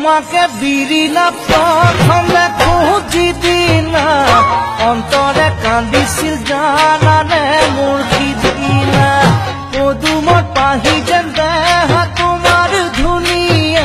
তোমাকে বিৰি নাপথমে খুজি দিনা অন্তৰে কান্দিছিল জানানে মোৰ সিদিনা পদুমত পাহি যেন দেহা তোমাৰ ধুনীয়া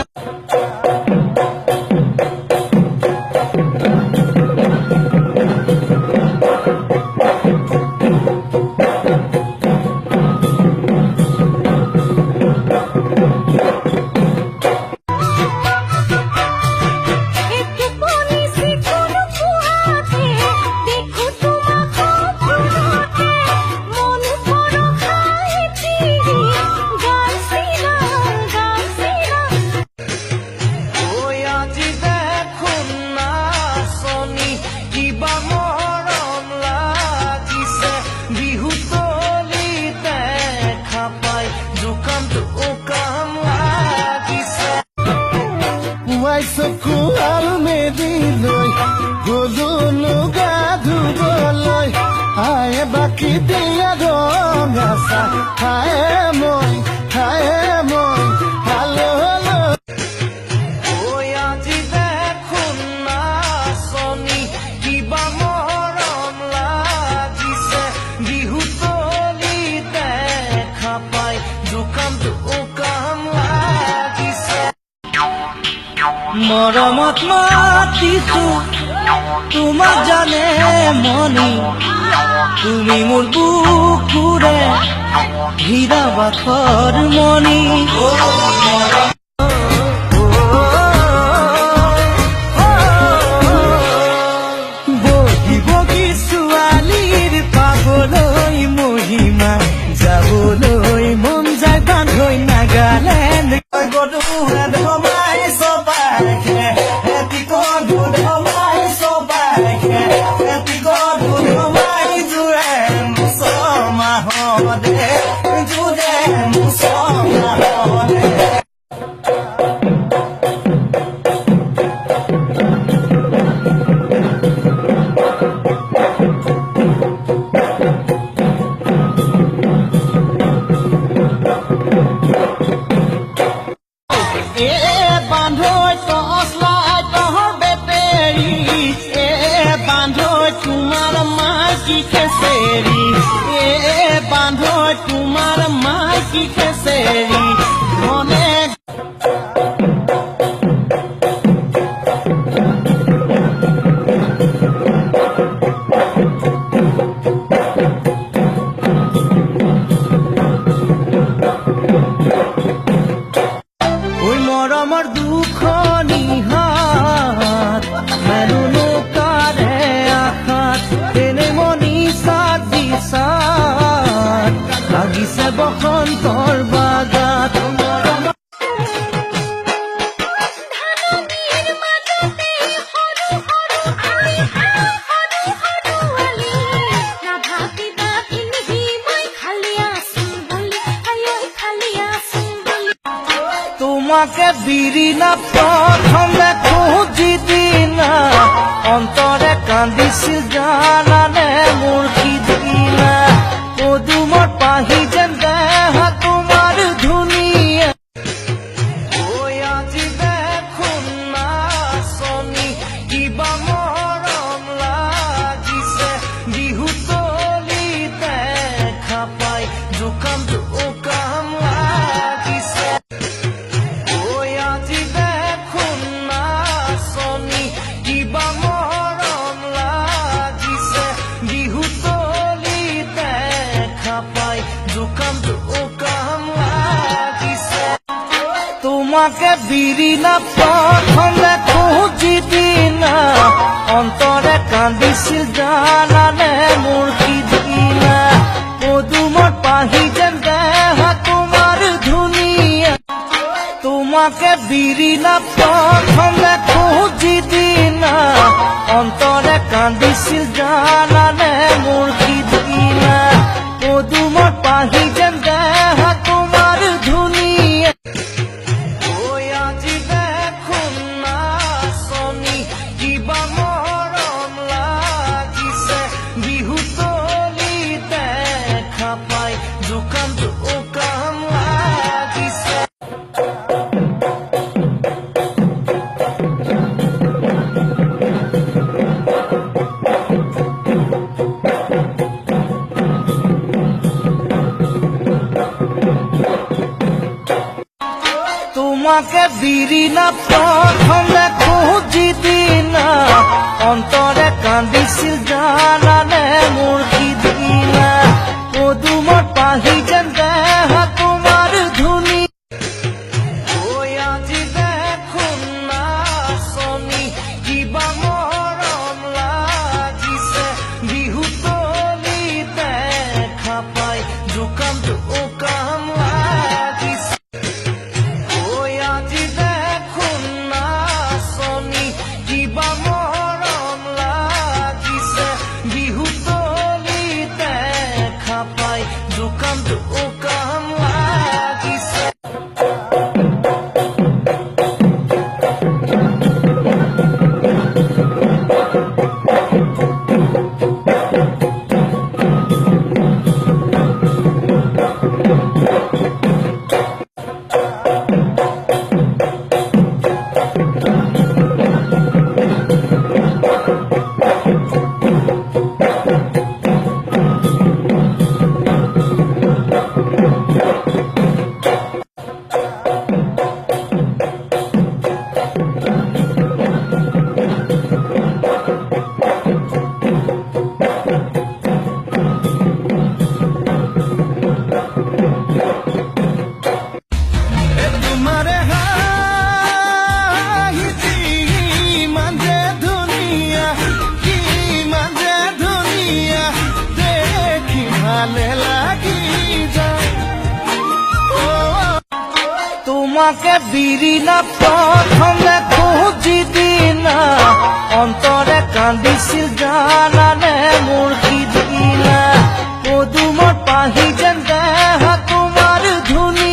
চকু আৰু মেদিলৈ গলো লুগা ধুবলৈ আয়ে বাকী দিয়া ৰঙা চাহ খায়ে মই হালো হালো আজি দেখোন নাচনি কিবা মৰম লাগিছে বিহুতলি দেখা পাই জোকামটো উকাম লাগিছে মৰমত মাতিছো তোমাক জানে মনি তুমি মোৰ বুকুৰে হীৰা বাখৰ মনি বহি বগি ছোৱালীৰ পাবলৈ মহিমা যাবলৈ মন যায় বান্ধৈ নাগালেণ্ড বান্ধৈ টচলাই তহৰ বেটেৰী বান্ধৈ তোমাৰ মাইকী খেচেৰি বান্ধৈ তোমাৰ মাইকী খেচেৰি মনে মৰমৰ দুখনি হাত মেলুনো কাৰে আশাত তেনে মনি চাত বিচাত লাগিছে বসন্তৰ বাগাত তোমাকে বিৰি নাপথমে খুজি দিনা অন্তৰে কান্দিছিল জানানে মোৰ সিদিনা পদুমত পাহি যেন দেহা তোমাৰ ধুনীয়া আজি দেখোন নাচনি কিবা মৰম লাগিছে বিহুতলি দেখা পাই জোকামটো উকাম লাগিছে কিবা মৰম লাগিছে বিহুতলি দেখা পাই জোকামটো উকাম লাগিছে তোমাকে বিৰি নাপথমে খুজি দিনা অন্তৰে কান্দিছিল জানানে মোৰ সিদিনা পদুমত পাহি যেন দেহা তোমাৰ ধুনীয়া তোমাকে বিৰি নাপথমে খুজি দিনা অন্তৰে কান্দিছিল জানানে মোৰ সিদিনা পদুমত পাহি যেন দেহা তোমাৰ ধুনীয়া আজি দেখোন নাচনি কিবা মৰম লাগিছে বিহুতলি দেখা পাই জোকামটো উকাম লাগিছে তোমাকে বিৰিণা প্ৰথমে খুজি দিনা অন্তৰে কান্দিছিল জানানে মোৰ সিদিনা পদুমত পাহি যেন দেহা তোমাৰ ধুনি ঐ আজি দেখোন নাচনি কিবা মৰম লাগিছে বিহুতলি দেখা পাই জোকাম জোকাম লাগিছে ঐ আজি দেখোন নাচনি কিবা মৰম লাগিছে বিহুতলি দেখা পাই জোকাম জোকাম লাগিছে তোমাৰে হাঁহিটি ইমান যে ধুনীয়া ইমান যে ধুনীয়া দেখি ভালে লাগি যায় তোমাকে বিৰিণা প্ৰথমে খুজি দিনা অন্তৰে কান্দিছিল জানানে মোৰ সিদিনা পদুমত পাহি যেন দেহা তোমাৰ ধুনি